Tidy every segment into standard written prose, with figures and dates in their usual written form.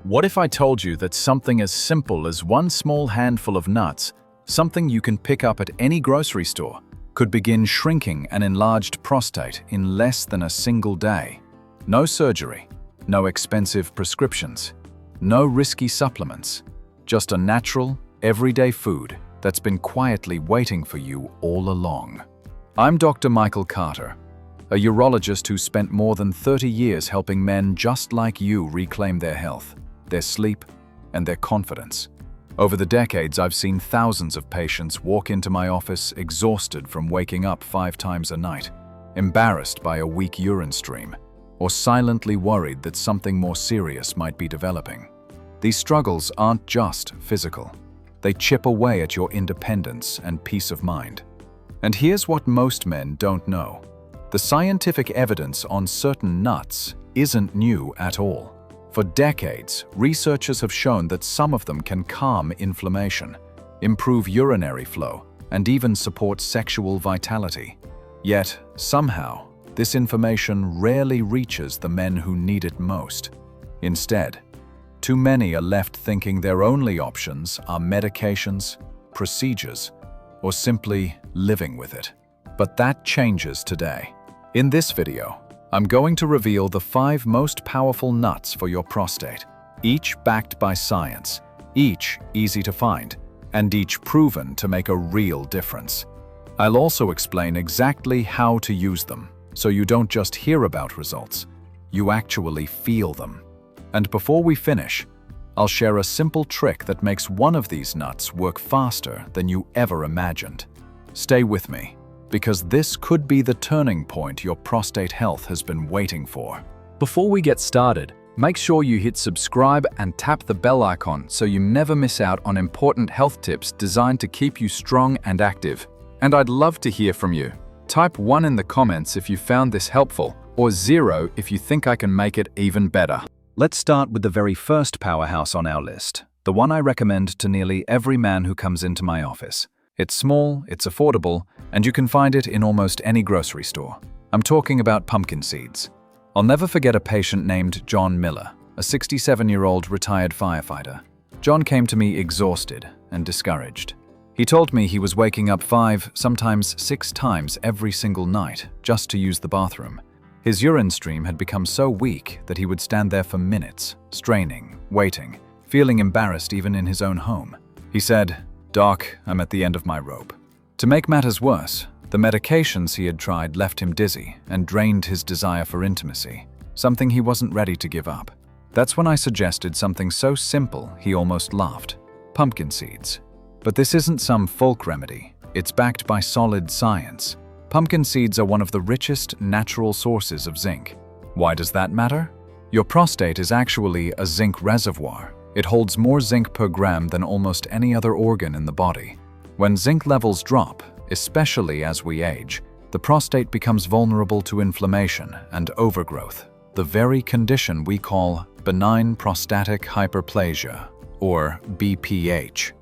What if I told you that something as simple as one small handful of nuts, something you can pick up at any grocery store, could begin shrinking an enlarged prostate in less than a single day? No surgery, no expensive prescriptions, no risky supplements, just a natural, everyday food that's been quietly waiting for you all along. I'm Dr. Michael Carter, a urologist who spent more than 30 years helping men just like you reclaim their health, their sleep, and their confidence. Over the decades, I've seen thousands of patients walk into my office exhausted from waking up 5 times a night, embarrassed by a weak urine stream, or silently worried that something more serious might be developing. These struggles aren't just physical. They chip away at your independence and peace of mind. And here's what most men don't know. The scientific evidence on certain nuts isn't new at all. For decades, researchers have shown that some of them can calm inflammation, improve urinary flow, and even support sexual vitality. Yet, somehow, this information rarely reaches the men who need it most. Instead, too many are left thinking their only options are medications, procedures, or simply living with it. But that changes today. In this video, I'm going to reveal the 5 most powerful nuts for your prostate, each backed by science, each easy to find, and each proven to make a real difference. I'll also explain exactly how to use them, so you don't just hear about results, you actually feel them. And before we finish, I'll share a simple trick that makes one of these nuts work faster than you ever imagined. Stay with me, because this could be the turning point your prostate health has been waiting for. Before we get started, make sure you hit subscribe and tap the bell icon so you never miss out on important health tips designed to keep you strong and active. And I'd love to hear from you. Type 1 in the comments if you found this helpful, or 0 if you think I can make it even better. Let's start with the very first powerhouse on our list, the one I recommend to nearly every man who comes into my office. It's small, it's affordable, and you can find it in almost any grocery store. I'm talking about pumpkin seeds. I'll never forget a patient named John Miller, a 67-year-old retired firefighter. John came to me exhausted and discouraged. He told me he was waking up 5, sometimes 6 times every single night just to use the bathroom. His urine stream had become so weak that he would stand there for minutes, straining, waiting, feeling embarrassed even in his own home. He said, "Doc, I'm at the end of my rope." To make matters worse, the medications he had tried left him dizzy and drained his desire for intimacy, something he wasn't ready to give up. That's when I suggested something so simple he almost laughed: pumpkin seeds. But this isn't some folk remedy, it's backed by solid science. Pumpkin seeds are one of the richest natural sources of zinc. Why does that matter? Your prostate is actually a zinc reservoir. It holds more zinc per gram than almost any other organ in the body. When zinc levels drop, especially as we age, the prostate becomes vulnerable to inflammation and overgrowth, the very condition we call benign prostatic hyperplasia, or BPH.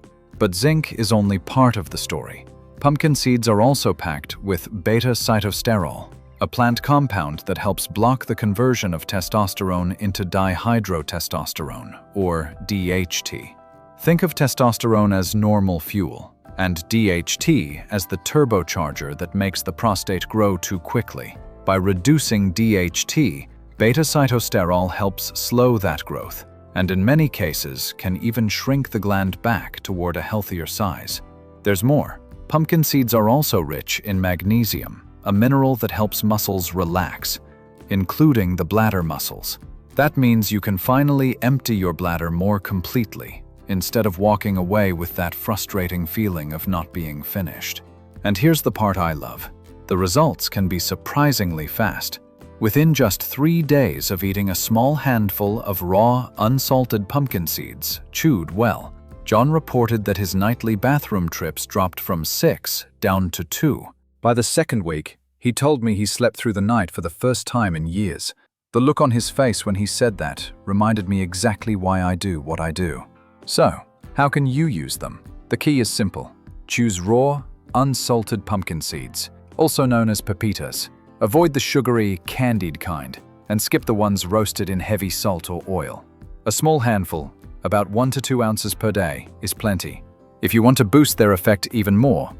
But zinc is only part of the story. Pumpkin seeds are also packed with beta-cytosterol, a plant compound that helps block the conversion of testosterone into dihydrotestosterone, or DHT. Think of testosterone as normal fuel, and DHT as the turbocharger that makes the prostate grow too quickly. By reducing DHT, beta-cytosterol helps slow that growth, and in many cases can even shrink the gland back toward a healthier size. There's more. Pumpkin seeds are also rich in magnesium, a mineral that helps muscles relax, including the bladder muscles. That means you can finally empty your bladder more completely, instead of walking away with that frustrating feeling of not being finished. And here's the part I love. The results can be surprisingly fast. Within just 3 days of eating a small handful of raw, unsalted pumpkin seeds, chewed well, John reported that his nightly bathroom trips dropped from 6 down to 2. By the 2nd week, he told me he slept through the night for the first time in years. The look on his face when he said that reminded me exactly why I do what I do. So, how can you use them? The key is simple. Choose raw, unsalted pumpkin seeds, also known as pepitas. Avoid the sugary, candied kind, and skip the ones roasted in heavy salt or oil. A small handful, about 1 to 2 ounces per day, is plenty. If you want to boost their effect even more,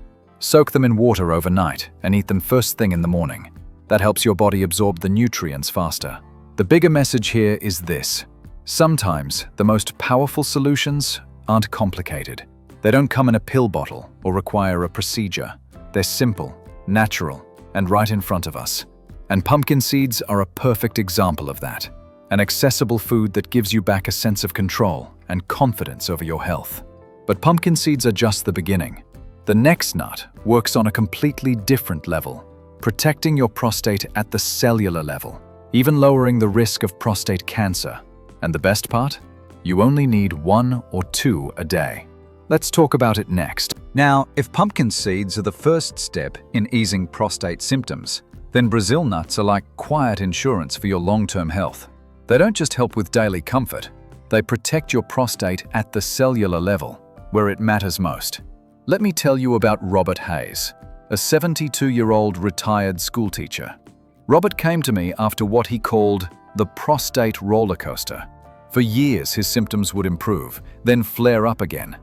soak them in water overnight and eat them first thing in the morning. That helps your body absorb the nutrients faster. The bigger message here is this: sometimes the most powerful solutions aren't complicated. They don't come in a pill bottle or require a procedure. They're simple, natural, and right in front of us. And pumpkin seeds are a perfect example of that. An accessible food that gives you back a sense of control and confidence over your health. But pumpkin seeds are just the beginning. The next nut works on a completely different level, protecting your prostate at the cellular level, even lowering the risk of prostate cancer. And the best part? You only need 1 or 2 a day. Let's talk about it next. Now, if pumpkin seeds are the first step in easing prostate symptoms, then Brazil nuts are like quiet insurance for your long-term health. They don't just help with daily comfort, they protect your prostate at the cellular level, where it matters most. Let me tell you about Robert Hayes, a 72-year-old retired schoolteacher. Robert came to me after what he called the prostate roller coaster. For years, his symptoms would improve, then flare up again.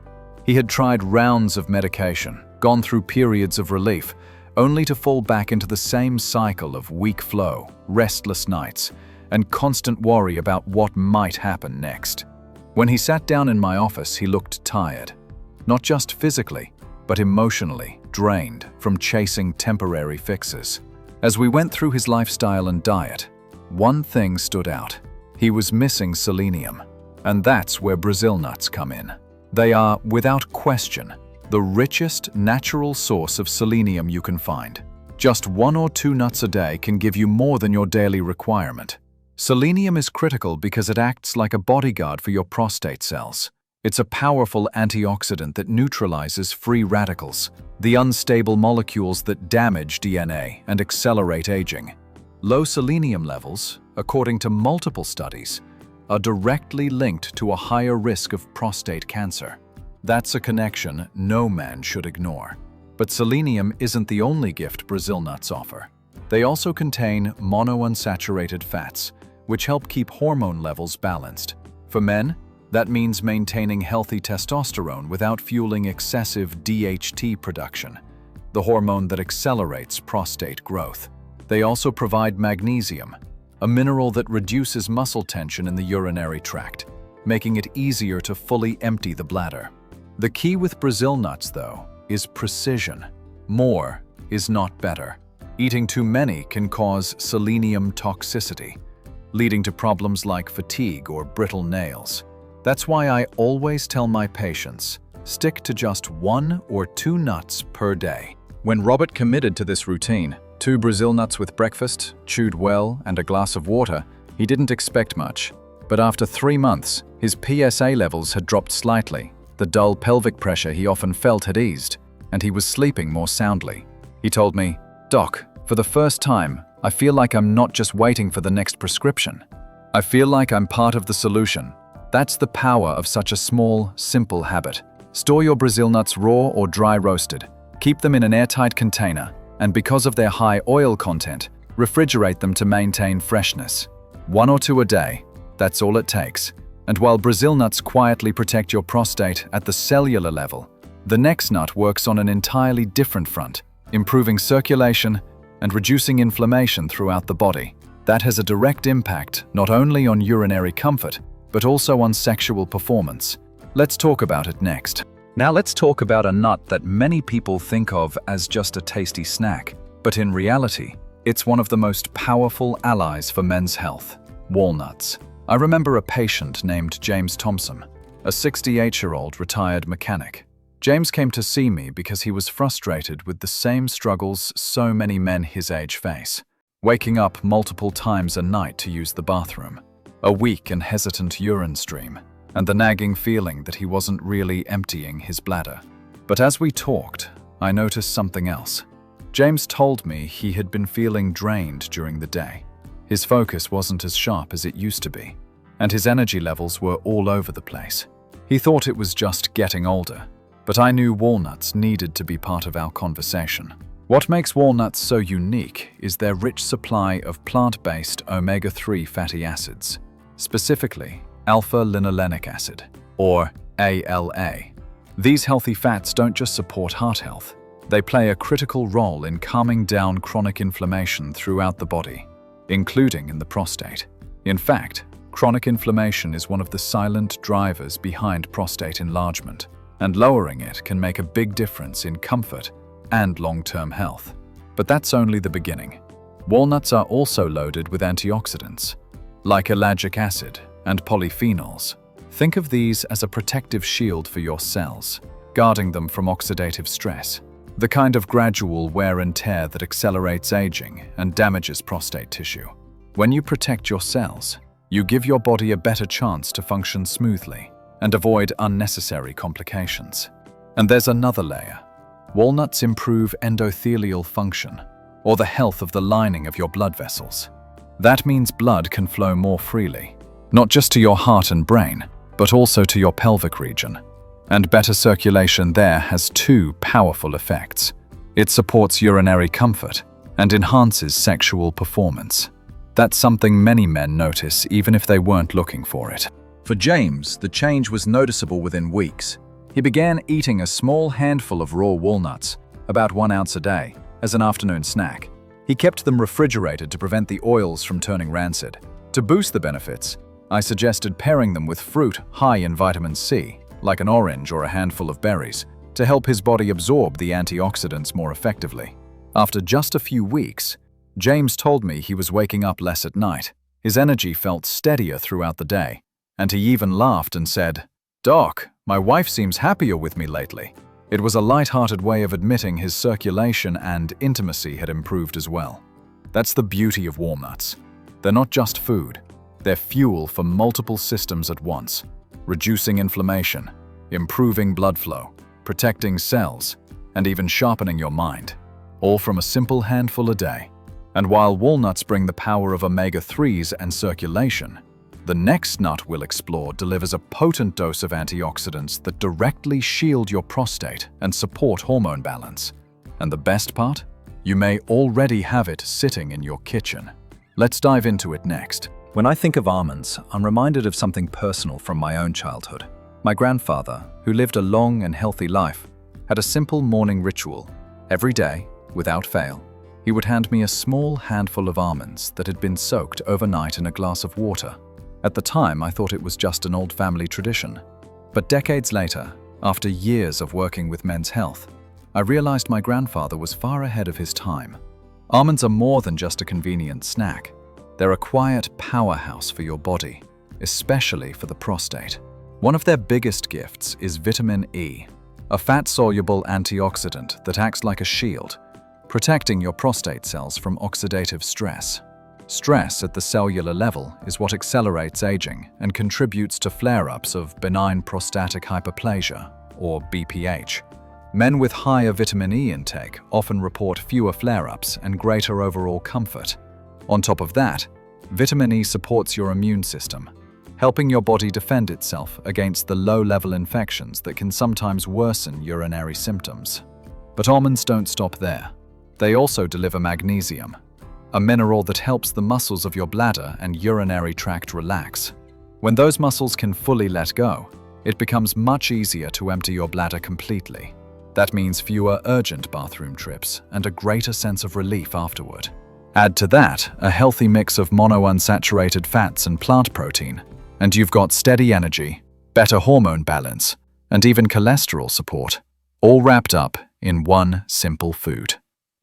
He had tried rounds of medication, gone through periods of relief, only to fall back into the same cycle of weak flow, restless nights, and constant worry about what might happen next. When he sat down in my office, he looked tired. Not just physically, but emotionally drained from chasing temporary fixes. As we went through his lifestyle and diet, one thing stood out. He was missing selenium. And that's where Brazil nuts come in. They are, without question, the richest natural source of selenium you can find. Just 1 or 2 nuts a day can give you more than your daily requirement. Selenium is critical because it acts like a bodyguard for your prostate cells. It's a powerful antioxidant that neutralizes free radicals, the unstable molecules that damage DNA and accelerate aging. Low selenium levels, according to multiple studies, are directly linked to a higher risk of prostate cancer. That's a connection no man should ignore. But selenium isn't the only gift Brazil nuts offer. They also contain monounsaturated fats, which help keep hormone levels balanced. For men, that means maintaining healthy testosterone without fueling excessive DHT production, the hormone that accelerates prostate growth. They also provide magnesium, a mineral that reduces muscle tension in the urinary tract, making it easier to fully empty the bladder. The key with Brazil nuts, though, is precision. More is not better. Eating too many can cause selenium toxicity, leading to problems like fatigue or brittle nails. That's why I always tell my patients, stick to just 1 or 2 nuts per day. When Robert committed to this routine, 2 Brazil nuts with breakfast, chewed well, and a glass of water, he didn't expect much. But after 3 months, his PSA levels had dropped slightly, the dull pelvic pressure he often felt had eased, and he was sleeping more soundly. He told me, "Doc, for the first time, I feel like I'm not just waiting for the next prescription. I feel like I'm part of the solution." That's the power of such a small, simple habit. Store your Brazil nuts raw or dry roasted. Keep them in an airtight container, and because of their high oil content, refrigerate them to maintain freshness. 1 or 2 a day, that's all it takes. And while Brazil nuts quietly protect your prostate at the cellular level, the next nut works on an entirely different front, improving circulation and reducing inflammation throughout the body. That has a direct impact not only on urinary comfort, but also on sexual performance. Let's talk about it next. Now let's talk about a nut that many people think of as just a tasty snack, but in reality, it's one of the most powerful allies for men's health: walnuts. I remember a patient named James Thompson, a 68-year-old retired mechanic. James came to see me because he was frustrated with the same struggles so many men his age face. Waking up multiple times a night to use the bathroom, a weak and hesitant urine stream, and the nagging feeling that he wasn't really emptying his bladder. But as we talked, I noticed something else. James told me he had been feeling drained during the day. His focus wasn't as sharp as it used to be, and his energy levels were all over the place. He thought it was just getting older, but I knew walnuts needed to be part of our conversation. What makes walnuts so unique is their rich supply of plant-based omega-3 fatty acids. Specifically, alpha-linolenic acid, or ALA. These healthy fats don't just support heart health. They play a critical role in calming down chronic inflammation throughout the body, including in the prostate. In fact, chronic inflammation is one of the silent drivers behind prostate enlargement, and lowering it can make a big difference in comfort and long-term health. But that's only the beginning. Walnuts are also loaded with antioxidants, like ellagic acid and polyphenols. Think of these as a protective shield for your cells, guarding them from oxidative stress, the kind of gradual wear and tear that accelerates aging and damages prostate tissue. When you protect your cells, you give your body a better chance to function smoothly and avoid unnecessary complications. And there's another layer. Walnuts improve endothelial function, or the health of the lining of your blood vessels. That means blood can flow more freely, not just to your heart and brain, but also to your pelvic region. And better circulation there has two powerful effects. It supports urinary comfort and enhances sexual performance. That's something many men notice even if they weren't looking for it. For James, the change was noticeable within weeks. He began eating a small handful of raw walnuts, about 1 ounce a day, as an afternoon snack. He kept them refrigerated to prevent the oils from turning rancid. To boost the benefits, I suggested pairing them with fruit high in vitamin C, like an orange or a handful of berries, to help his body absorb the antioxidants more effectively. After just a few weeks, James told me he was waking up less at night. His energy felt steadier throughout the day, and he even laughed and said, "Doc, my wife seems happier with me lately." It was a light-hearted way of admitting his circulation and intimacy had improved as well. That's the beauty of walnuts. They're not just food. They're fuel for multiple systems at once, reducing inflammation, improving blood flow, protecting cells, and even sharpening your mind, all from a simple handful a day. And while walnuts bring the power of omega-3s and circulation, the next nut we'll explore delivers a potent dose of antioxidants that directly shield your prostate and support hormone balance. And the best part? You may already have it sitting in your kitchen. Let's dive into it next. When I think of almonds, I'm reminded of something personal from my own childhood. My grandfather, who lived a long and healthy life, had a simple morning ritual. Every day, without fail, he would hand me a small handful of almonds that had been soaked overnight in a glass of water. At the time, I thought it was just an old family tradition. But decades later, after years of working with men's health, I realized my grandfather was far ahead of his time. Almonds are more than just a convenient snack. They're a quiet powerhouse for your body, especially for the prostate. One of their biggest gifts is vitamin E, a fat-soluble antioxidant that acts like a shield, protecting your prostate cells from oxidative stress. Stress at the cellular level is what accelerates aging and contributes to flare-ups of benign prostatic hyperplasia, or BPH. Men with higher vitamin E intake often report fewer flare-ups and greater overall comfort. On top of that, vitamin E supports your immune system, helping your body defend itself against the low-level infections that can sometimes worsen urinary symptoms. But almonds don't stop there. They also deliver magnesium, a mineral that helps the muscles of your bladder and urinary tract relax. When those muscles can fully let go, it becomes much easier to empty your bladder completely. That means fewer urgent bathroom trips and a greater sense of relief afterward. Add to that a healthy mix of monounsaturated fats and plant protein, and you've got steady energy, better hormone balance, and even cholesterol support, all wrapped up in one simple food.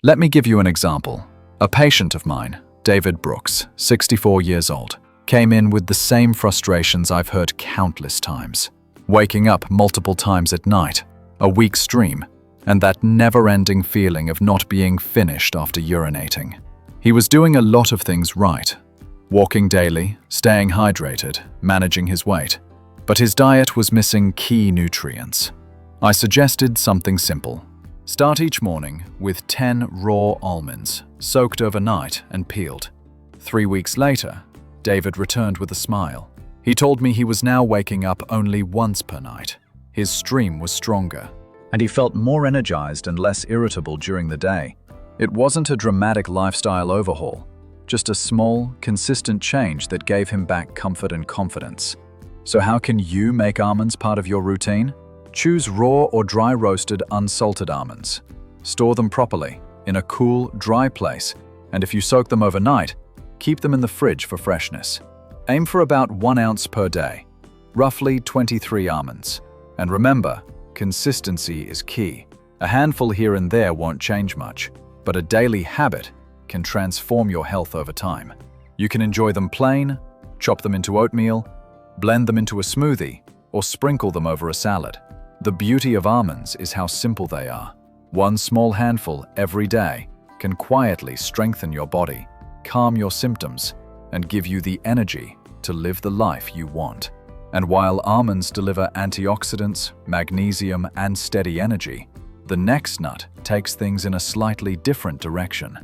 Let me give you an example. A patient of mine, David Brooks, 64 years old, came in with the same frustrations I've heard countless times. Waking up multiple times at night, a weak stream, and that never-ending feeling of not being finished after urinating. He was doing a lot of things right. Walking daily, staying hydrated, managing his weight. But his diet was missing key nutrients. I suggested something simple. Start each morning with 10 raw almonds, soaked overnight and peeled. 3 weeks later, David returned with a smile. He told me he was now waking up only once per night. His stream was stronger, and he felt more energized and less irritable during the day. It wasn't a dramatic lifestyle overhaul, just a small, consistent change that gave him back comfort and confidence. So how can you make almonds part of your routine? Choose raw or dry roasted unsalted almonds. Store them properly, in a cool, dry place, and if you soak them overnight, keep them in the fridge for freshness. Aim for about 1 ounce per day, roughly 23 almonds. And remember, consistency is key. A handful here and there won't change much, but a daily habit can transform your health over time. You can enjoy them plain, chop them into oatmeal, blend them into a smoothie, or sprinkle them over a salad. The beauty of almonds is how simple they are. One small handful every day can quietly strengthen your body, calm your symptoms, and give you the energy to live the life you want. And while almonds deliver antioxidants, magnesium, and steady energy, the next nut takes things in a slightly different direction,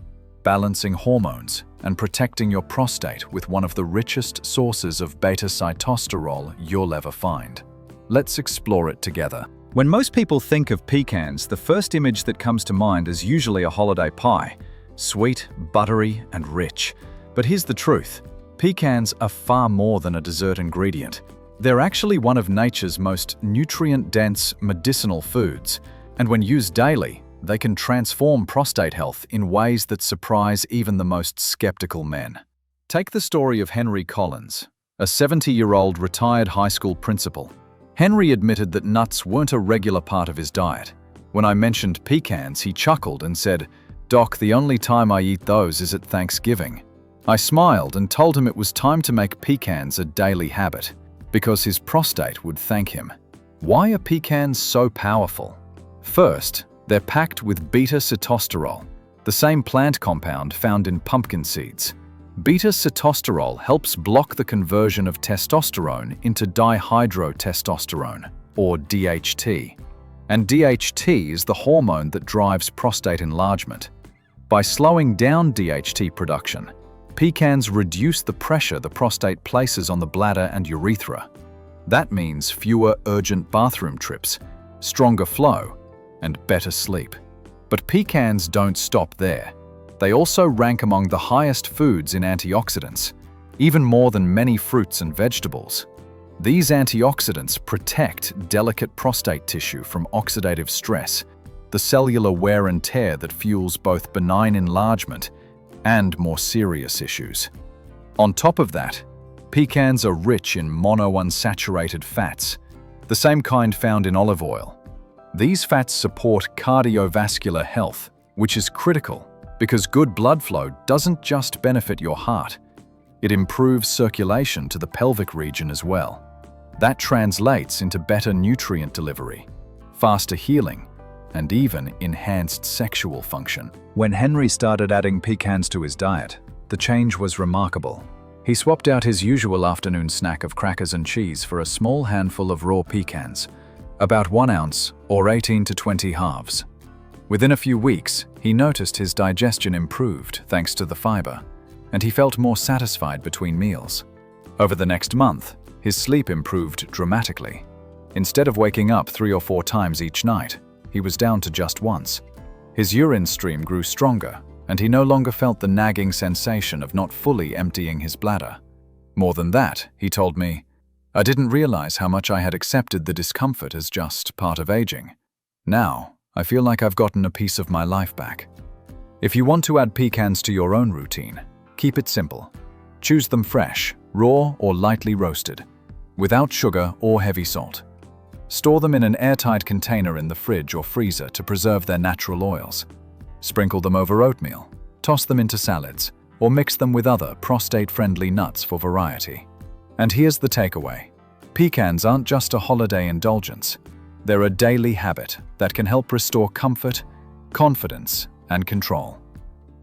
balancing hormones and protecting your prostate with one of the richest sources of beta-sitosterol you'll ever find. Let's explore it together. When most people think of pecans, the first image that comes to mind is usually a holiday pie, sweet, buttery, and rich. But here's the truth. Pecans are far more than a dessert ingredient. They're actually one of nature's most nutrient-dense medicinal foods, and when used daily, they can transform prostate health in ways that surprise even the most skeptical men. Take the story of Henry Collins, a 70-year-old retired high school principal. Henry admitted that nuts weren't a regular part of his diet. When I mentioned pecans, he chuckled and said, "Doc, the only time I eat those is at Thanksgiving." I smiled and told him it was time to make pecans a daily habit, because his prostate would thank him. Why are pecans so powerful? First, they're packed with beta-sitosterol, the same plant compound found in pumpkin seeds. Beta-sitosterol helps block the conversion of testosterone into dihydrotestosterone, or DHT. And DHT is the hormone that drives prostate enlargement. By slowing down DHT production, pecans reduce the pressure the prostate places on the bladder and urethra. That means fewer urgent bathroom trips, stronger flow, and better sleep. But pecans don't stop there. They also rank among the highest foods in antioxidants, even more than many fruits and vegetables. These antioxidants protect delicate prostate tissue from oxidative stress, the cellular wear and tear that fuels both benign enlargement and more serious issues. On top of that, pecans are rich in monounsaturated fats, the same kind found in olive oil. These fats support cardiovascular health, which is critical because good blood flow doesn't just benefit your heart, it improves circulation to the pelvic region as well. That translates into better nutrient delivery, faster healing, and even enhanced sexual function. When Henry started adding pecans to his diet, the change was remarkable. He swapped out his usual afternoon snack of crackers and cheese for a small handful of raw pecans, about 1 ounce or 18 to 20 halves. Within a few weeks, he noticed his digestion improved thanks to the fiber, and he felt more satisfied between meals. Over the next month, his sleep improved dramatically. Instead of waking up 3 or 4 times each night, he was down to just once. His urine stream grew stronger, and he no longer felt the nagging sensation of not fully emptying his bladder. More than that, he told me, "I didn't realize how much I had accepted the discomfort as just part of aging. Now, I feel like I've gotten a piece of my life back." If you want to add pecans to your own routine, keep it simple. Choose them fresh, raw or lightly roasted, without sugar or heavy salt. Store them in an airtight container in the fridge or freezer to preserve their natural oils. Sprinkle them over oatmeal, toss them into salads, or mix them with other prostate-friendly nuts for variety. And here's the takeaway. Pecans aren't just a holiday indulgence. They're a daily habit that can help restore comfort, confidence, and control.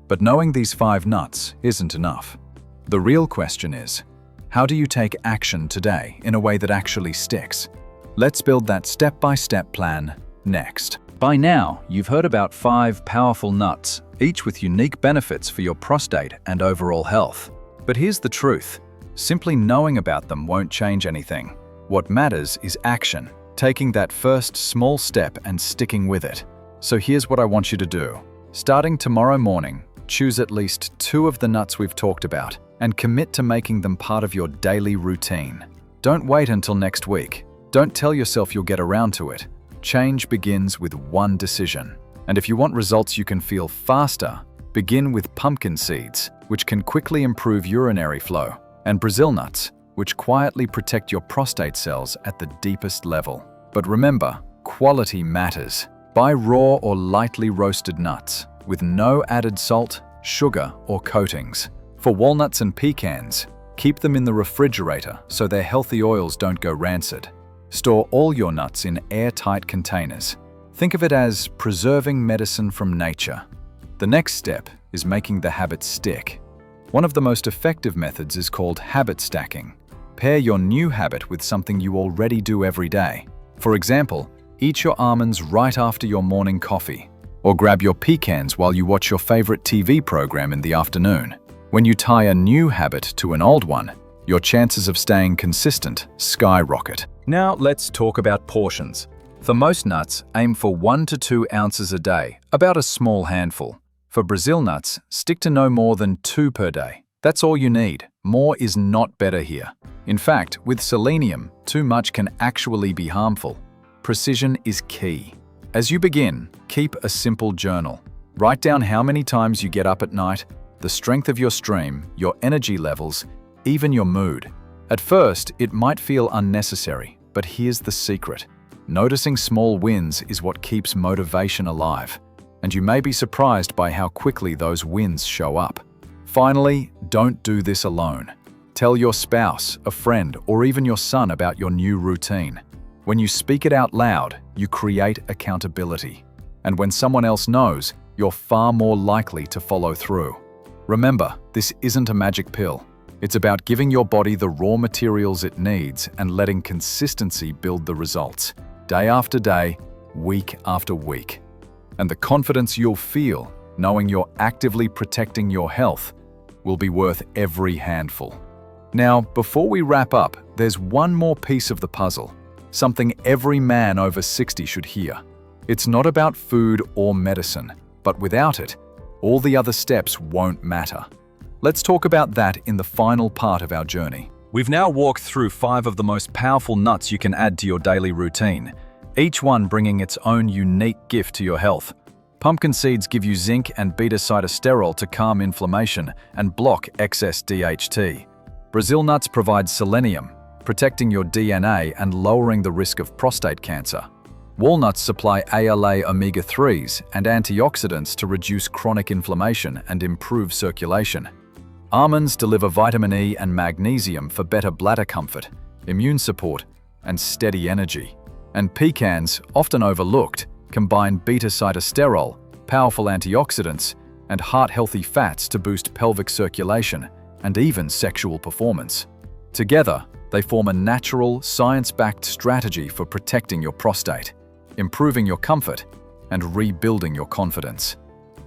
But knowing these 5 nuts isn't enough. The real question is, how do you take action today in a way that actually sticks? Let's build that step-by-step plan next. By now, you've heard about 5 powerful nuts, each with unique benefits for your prostate and overall health. But here's the truth. Simply knowing about them won't change anything. What matters is action, taking that first small step and sticking with it. So here's what I want you to do. Starting tomorrow morning, choose at least 2 of the nuts we've talked about and commit to making them part of your daily routine. Don't wait until next week. Don't tell yourself you'll get around to it. Change begins with one decision. And if you want results you can feel faster, begin with pumpkin seeds, which can quickly improve urinary flow, and Brazil nuts, which quietly protect your prostate cells at the deepest level. But remember, quality matters. Buy raw or lightly roasted nuts, with no added salt, sugar, or coatings. For walnuts and pecans, keep them in the refrigerator so their healthy oils don't go rancid. Store all your nuts in airtight containers. Think of it as preserving medicine from nature. The next step is making the habit stick. One of the most effective methods is called habit stacking. Pair your new habit with something you already do every day. For example, eat your almonds right after your morning coffee, or grab your pecans while you watch your favorite TV program in the afternoon. When you tie a new habit to an old one, your chances of staying consistent skyrocket. Now let's talk about portions. For most nuts, aim for 1 to 2 ounces a day, about a small handful. For Brazil nuts, stick to no more than 2 per day. That's all you need. More is not better here. In fact, with selenium, too much can actually be harmful. Precision is key. As you begin, keep a simple journal. Write down how many times you get up at night, the strength of your stream, your energy levels, even your mood. At first, it might feel unnecessary, but here's the secret. Noticing small wins is what keeps motivation alive, and you may be surprised by how quickly those wins show up. Finally, don't do this alone. Tell your spouse, a friend, or even your son about your new routine. When you speak it out loud, you create accountability. And when someone else knows, you're far more likely to follow through. Remember, this isn't a magic pill. It's about giving your body the raw materials it needs and letting consistency build the results, day after day, week after week. And the confidence you'll feel, knowing you're actively protecting your health, will be worth every handful. Now, before we wrap up, there's one more piece of the puzzle, something every man over 60 should hear. It's not about food or medicine, but without it, all the other steps won't matter. Let's talk about that in the final part of our journey. We've now walked through 5 of the most powerful nuts you can add to your daily routine, each one bringing its own unique gift to your health. Pumpkin seeds give you zinc and beta-sitosterol to calm inflammation and block excess DHT. Brazil nuts provide selenium, protecting your DNA and lowering the risk of prostate cancer. Walnuts supply ALA omega-3s and antioxidants to reduce chronic inflammation and improve circulation. Almonds deliver vitamin E and magnesium for better bladder comfort, immune support, and steady energy. And pecans, often overlooked, combine beta-sitosterol, powerful antioxidants, and heart-healthy fats to boost pelvic circulation and even sexual performance. Together, they form a natural, science-backed strategy for protecting your prostate, improving your comfort, and rebuilding your confidence.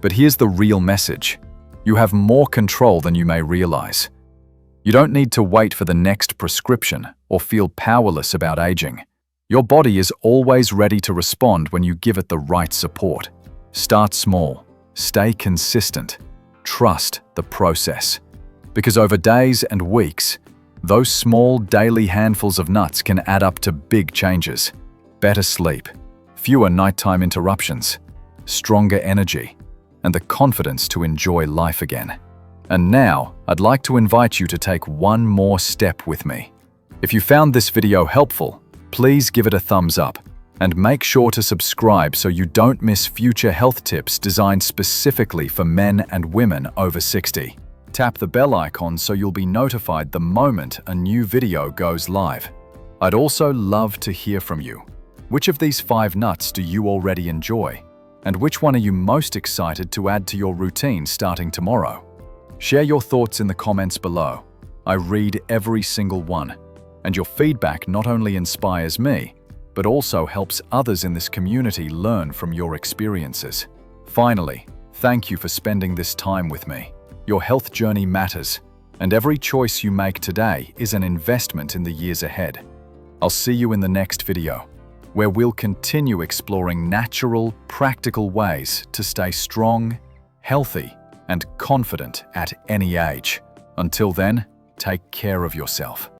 But here's the real message. You have more control than you may realize. You don't need to wait for the next prescription or feel powerless about aging. Your body is always ready to respond when you give it the right support. Start small, stay consistent, trust the process. Because over days and weeks, those small daily handfuls of nuts can add up to big changes. Better sleep, fewer nighttime interruptions, stronger energy, and the confidence to enjoy life again. And now, I'd like to invite you to take one more step with me. If you found this video helpful, please give it a thumbs up and make sure to subscribe so you don't miss future health tips designed specifically for men and women over 60. Tap the bell icon so you'll be notified the moment a new video goes live. I'd also love to hear from you. Which of these 5 nuts do you already enjoy? And which one are you most excited to add to your routine starting tomorrow? Share your thoughts in the comments below. I read every single one, and your feedback not only inspires me, but also helps others in this community learn from your experiences. Finally, thank you for spending this time with me. Your health journey matters, and every choice you make today is an investment in the years ahead. I'll see you in the next video, where we'll continue exploring natural, practical ways to stay strong, healthy, and confident at any age. Until then, take care of yourself.